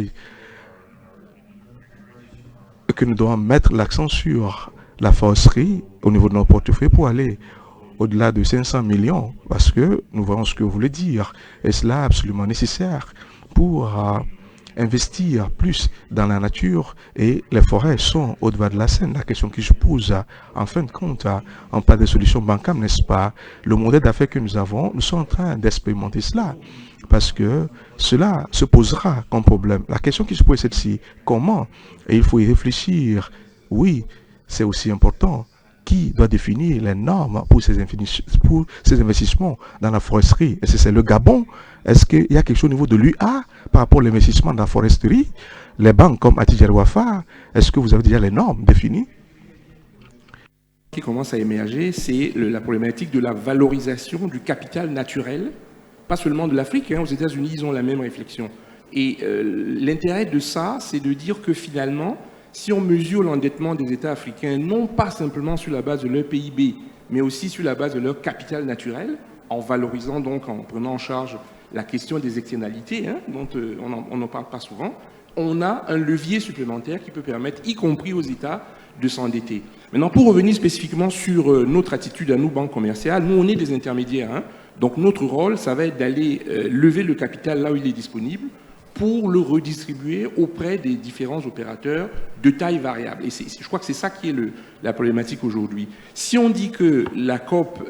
que nous devons mettre l'accent sur la foresterie au niveau de notre portefeuille pour aller au-delà de 500 millions, parce que nous voyons ce que vous voulez dire. Et cela est absolument nécessaire pour investir plus dans la nature, et les forêts sont au-devant de la scène. La question qui se pose, en fin de compte, on parle des solutions bancaires, n'est-ce pas? Le modèle d'affaires que nous avons, nous sommes en train d'expérimenter cela, parce que cela se posera comme problème. La question qui se pose est celle-ci: comment? Et il faut y réfléchir. Oui, c'est aussi important. Qui doit définir les normes pour ces investissements dans la foresterie? Est-ce que c'est le Gabon? Est-ce qu'il y a quelque chose au niveau de l'UA par rapport à l'investissement dans la foresterie? Les banques comme Attijari Wafa, est-ce que vous avez déjà les normes définies? Qui commence à émerger, c'est la problématique de la valorisation du capital naturel, pas seulement de l'Afrique. Aux États-Unis, ils ont la même réflexion. Et l'intérêt de ça, c'est de dire que finalement, si on mesure l'endettement des États africains, non pas simplement sur la base de leur PIB, mais aussi sur la base de leur capital naturel, en valorisant donc, en prenant en charge la question des externalités, dont on n'en parle pas souvent, on a un levier supplémentaire qui peut permettre, y compris aux États, de s'endetter. Maintenant, pour revenir spécifiquement sur notre attitude à nous, banques commerciales, nous, on est des intermédiaires. Donc, notre rôle, ça va être d'aller lever le capital là où il est disponible, pour le redistribuer auprès des différents opérateurs de taille variable. Et je crois que c'est ça qui est la problématique aujourd'hui. Si on dit que la COP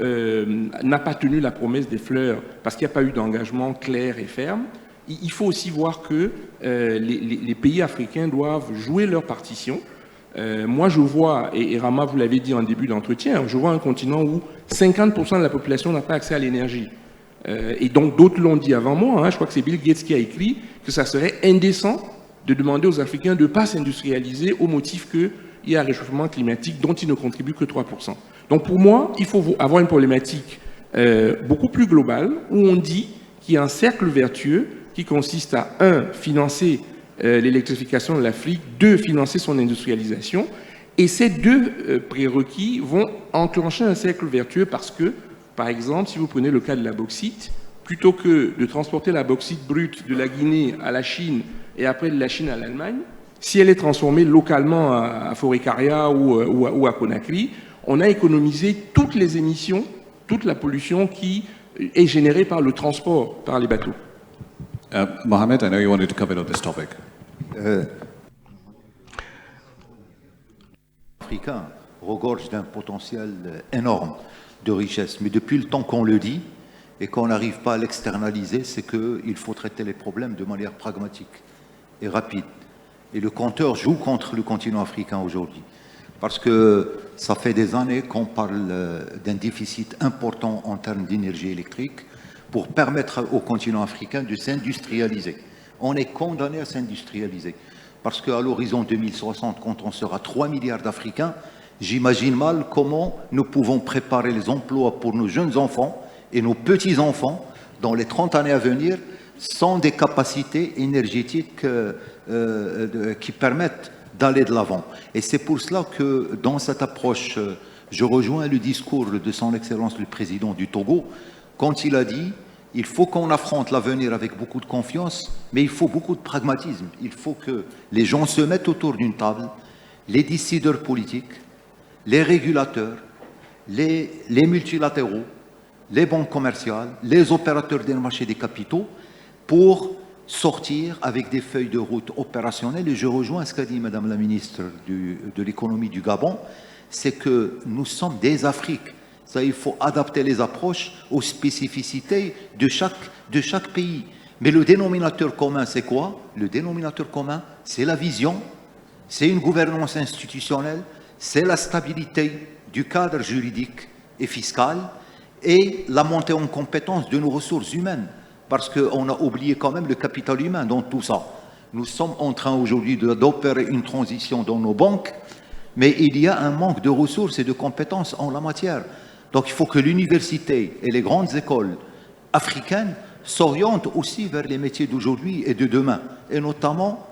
n'a pas tenu la promesse des fleurs parce qu'il n'y a pas eu d'engagement clair et ferme, il faut aussi voir que les pays africains doivent jouer leur partition. Moi, je vois, et Rama, vous l'avez dit en début d'entretien, je vois un continent où 50% de la population n'a pas accès à l'énergie. Et donc d'autres l'ont dit avant moi, je crois que c'est Bill Gates qui a écrit que ça serait indécent de demander aux Africains de ne pas s'industrialiser au motif qu'il y a un réchauffement climatique dont ils ne contribuent que 3%. Donc pour moi, il faut avoir une problématique beaucoup plus globale où on dit qu'il y a un cercle vertueux qui consiste à 1. Financer l'électrification de l'Afrique, 2. Financer son industrialisation. Et ces deux prérequis vont enclencher un cercle vertueux parce que, par exemple, si vous prenez le cas de la bauxite, plutôt que de transporter la bauxite brute de la Guinée à la Chine et après de la Chine à l'Allemagne, si elle est transformée localement à Forécaria ou à Conakry, on a économisé toutes les émissions, toute la pollution qui est générée par le transport, par les bateaux. Mohamed, I know you wanted to comment on this topic. Africain regorge d'un potentiel énorme de richesse. Mais depuis le temps qu'on le dit et qu'on n'arrive pas à l'externaliser, c'est qu'il faut traiter les problèmes de manière pragmatique et rapide. Et le compteur joue contre le continent africain aujourd'hui. Parce que ça fait des années qu'on parle d'un déficit important en termes d'énergie électrique pour permettre au continent africain de s'industrialiser. On est condamné à s'industrialiser. Parce qu'à l'horizon 2060, quand on sera 3 milliards d'Africains, j'imagine mal comment nous pouvons préparer les emplois pour nos jeunes enfants et nos petits-enfants dans les 30 années à venir sans des capacités énergétiques qui permettent d'aller de l'avant. Et c'est pour cela que dans cette approche, je rejoins le discours de son Excellence le Président du Togo, quand il a dit « il faut qu'on affronte l'avenir avec beaucoup de confiance, mais il faut beaucoup de pragmatisme. Il faut que les gens se mettent autour d'une table, les décideurs politiques, les régulateurs, les multilatéraux, les banques commerciales, les opérateurs des marchés des capitaux, pour sortir avec des feuilles de route opérationnelles. Et je rejoins ce qu'a dit Madame la ministre de l'économie du Gabon, c'est que nous sommes des Afriques. Ça, il faut adapter les approches aux spécificités de chaque pays. Mais le dénominateur commun, c'est quoi? Le dénominateur commun, c'est la vision, c'est une gouvernance institutionnelle, c'est la stabilité du cadre juridique et fiscal et la montée en compétence de nos ressources humaines. Parce qu'on a oublié quand même le capital humain dans tout ça. Nous sommes en train aujourd'hui d'opérer une transition dans nos banques, mais il y a un manque de ressources et de compétences en la matière. Donc il faut que l'université et les grandes écoles africaines s'orientent aussi vers les métiers d'aujourd'hui et de demain, et notamment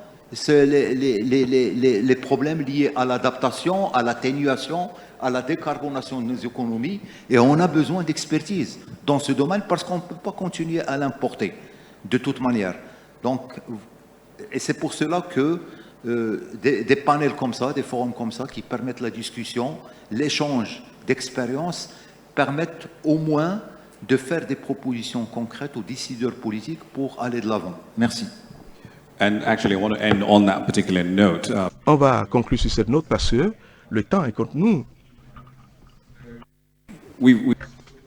les problèmes liés à l'adaptation, à l'atténuation, à la décarbonation de nos économies, et on a besoin d'expertise dans ce domaine parce qu'on ne peut pas continuer à l'importer de toute manière. Donc, et c'est pour cela que des panels comme ça, des forums comme ça, qui permettent la discussion, l'échange d'expériences, permettent au moins de faire des propositions concrètes aux décideurs politiques pour aller de l'avant. Merci. And actually, I want to end on that particular note. On va conclure sur cette note parce que le temps est contre nous.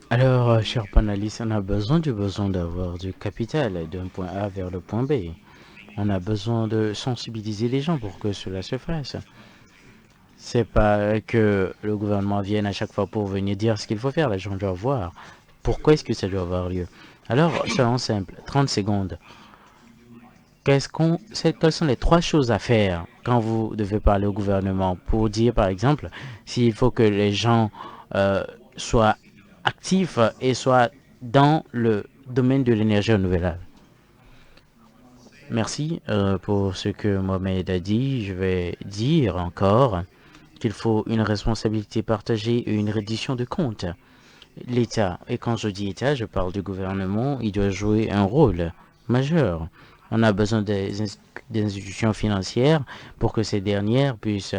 Alors, chers panélistes, on a besoin d'avoir du capital d'un point A vers le point B. On a besoin de sensibiliser les gens pour que cela se fasse. C'est pas que le gouvernement vienne à chaque fois pour venir dire ce qu'il faut faire. Les gens doivent voir pourquoi est-ce que ça doit avoir lieu. Alors, soyons simples, 30 secondes. Quelles sont les 3 choses à faire quand vous devez parler au gouvernement pour dire, par exemple, s'il faut que les gens soient actifs et soient dans le domaine de l'énergie renouvelable? Merci pour ce que Mohamed a dit. Je vais dire encore qu'il faut une responsabilité partagée et une reddition de comptes. L'État, et quand je dis État, je parle du gouvernement, il doit jouer un rôle majeur. On a besoin des institutions financières pour que ces dernières puissent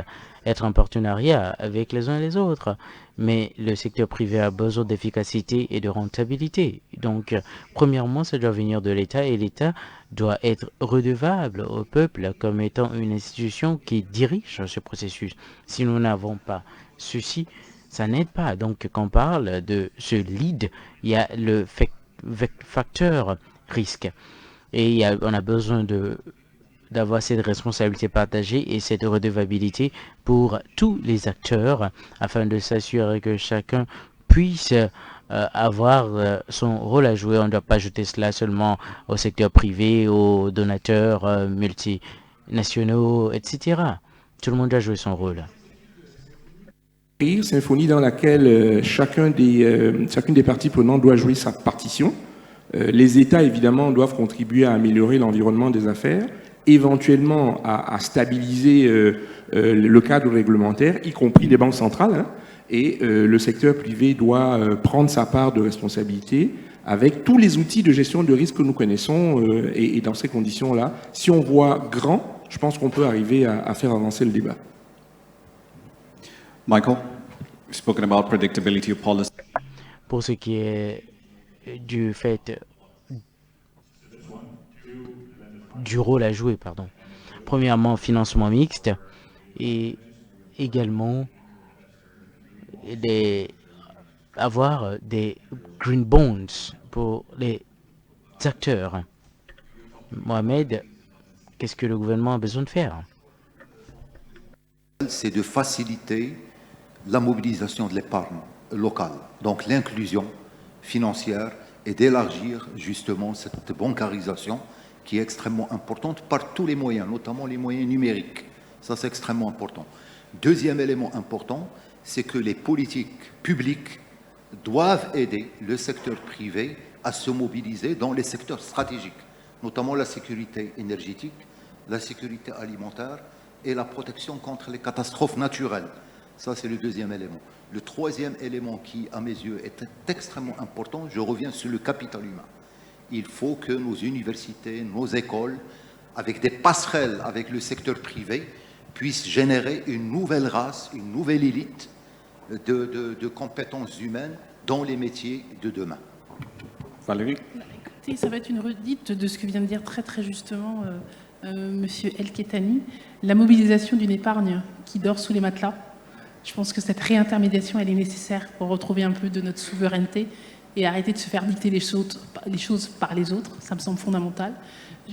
être en partenariat avec les uns et les autres. Mais le secteur privé a besoin d'efficacité et de rentabilité. Donc, premièrement, ça doit venir de l'État et l'État doit être redevable au peuple comme étant une institution qui dirige ce processus. Si nous n'avons pas ceci, ça n'aide pas. Donc, quand on parle de ce lead, il y a le facteur risque. Et on a besoin d'avoir cette responsabilité partagée et cette redevabilité pour tous les acteurs afin de s'assurer que chacun puisse avoir son rôle à jouer. On ne doit pas jeter cela seulement au secteur privé, aux donateurs multinationaux, etc. Tout le monde doit jouer son rôle. Symphonie dans laquelle chacune des parties prenantes doit jouer sa partition. Les États, évidemment, doivent contribuer à améliorer l'environnement des affaires, éventuellement à stabiliser le cadre réglementaire, y compris les banques centrales, et le secteur privé doit prendre sa part de responsabilité avec tous les outils de gestion de risque que nous connaissons, et dans ces conditions-là, si on voit grand, je pense qu'on peut arriver à faire avancer le débat. Michael, you've spoken about predictability of policy. Pour ce qui est du fait du rôle à jouer, pardon. Premièrement, financement mixte et également avoir des green bonds pour les acteurs. Mohamed, qu'est-ce que le gouvernement a besoin de faire? C'est de faciliter la mobilisation de l'épargne locale, donc l'inclusion financière et d'élargir justement cette bancarisation qui est extrêmement importante par tous les moyens, notamment les moyens numériques. Ça, c'est extrêmement important. Deuxième élément important, c'est que les politiques publiques doivent aider le secteur privé à se mobiliser dans les secteurs stratégiques, notamment la sécurité énergétique, la sécurité alimentaire et la protection contre les catastrophes naturelles. Ça, c'est le deuxième élément. Le troisième élément qui, à mes yeux, est extrêmement important, je reviens sur le capital humain. Il faut que nos universités, nos écoles, avec des passerelles avec le secteur privé, puissent générer une nouvelle race, une nouvelle élite de compétences humaines dans les métiers de demain. Valérie? Écoutez, ça va être une redite de ce que vient de dire très justement Monsieur El Kettani, la mobilisation d'une épargne qui dort sous les matelas. Je pense que cette réintermédiation, elle est nécessaire pour retrouver un peu de notre souveraineté et arrêter de se faire dicter les choses par les autres. Ça me semble fondamental.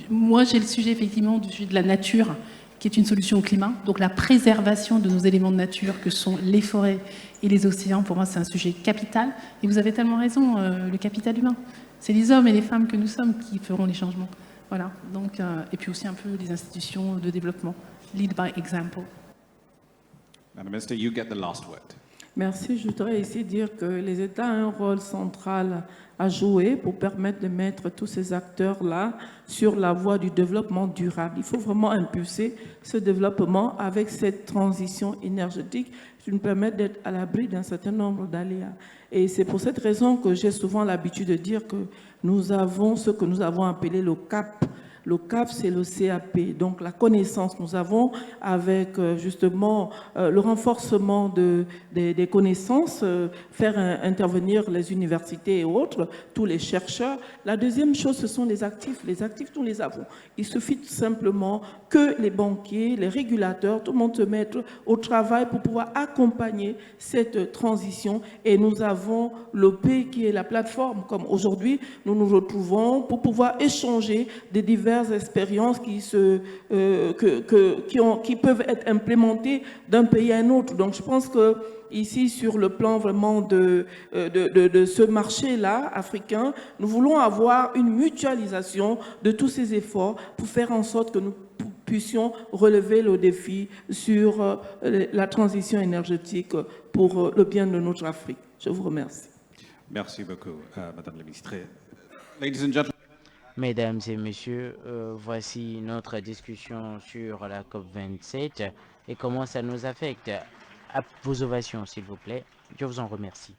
Moi, j'ai le sujet effectivement du sujet de la nature, qui est une solution au climat. Donc la préservation de nos éléments de nature, que sont les forêts et les océans, pour moi, c'est un sujet capital. Et vous avez tellement raison, le capital humain. C'est les hommes et les femmes que nous sommes qui feront les changements. Voilà. Donc, et puis aussi un peu les institutions de développement. Lead by example. Madam Minister, you get the last word. Merci. Je voudrais ici dire que les États ont un rôle central à jouer pour permettre de mettre tous ces acteurs-là sur la voie du développement durable. Il faut vraiment impulser ce développement avec cette transition énergétique qui nous permet d'être à l'abri d'un certain nombre d'aléas. Et c'est pour cette raison que j'ai souvent l'habitude de dire que nous avons ce que nous avons appelé le CAP. Le CAP, c'est le CAP, donc la connaissance. Nous avons, avec justement le renforcement des connaissances, faire intervenir les universités et autres, tous les chercheurs. La deuxième chose, ce sont les actifs. Les actifs, nous les avons. Il suffit tout simplement que les banquiers, les régulateurs, tout le monde se mette au travail pour pouvoir accompagner cette transition. Et nous avons l'OP qui est la plateforme. Comme aujourd'hui, nous nous retrouvons pour pouvoir échanger des diverses expériences qui peuvent être implémentées d'un pays à un autre. Donc je pense que ici, sur le plan vraiment de ce marché-là africain, nous voulons avoir une mutualisation de tous ces efforts pour faire en sorte que nous puissions relever le défi sur la transition énergétique pour le bien de notre Afrique. Je vous remercie. Merci beaucoup, Madame la Ministre. Ladies and gentlemen. Mesdames et messieurs, voici notre discussion sur la COP27 et comment ça nous affecte. À vos ovations, s'il vous plaît. Je vous en remercie.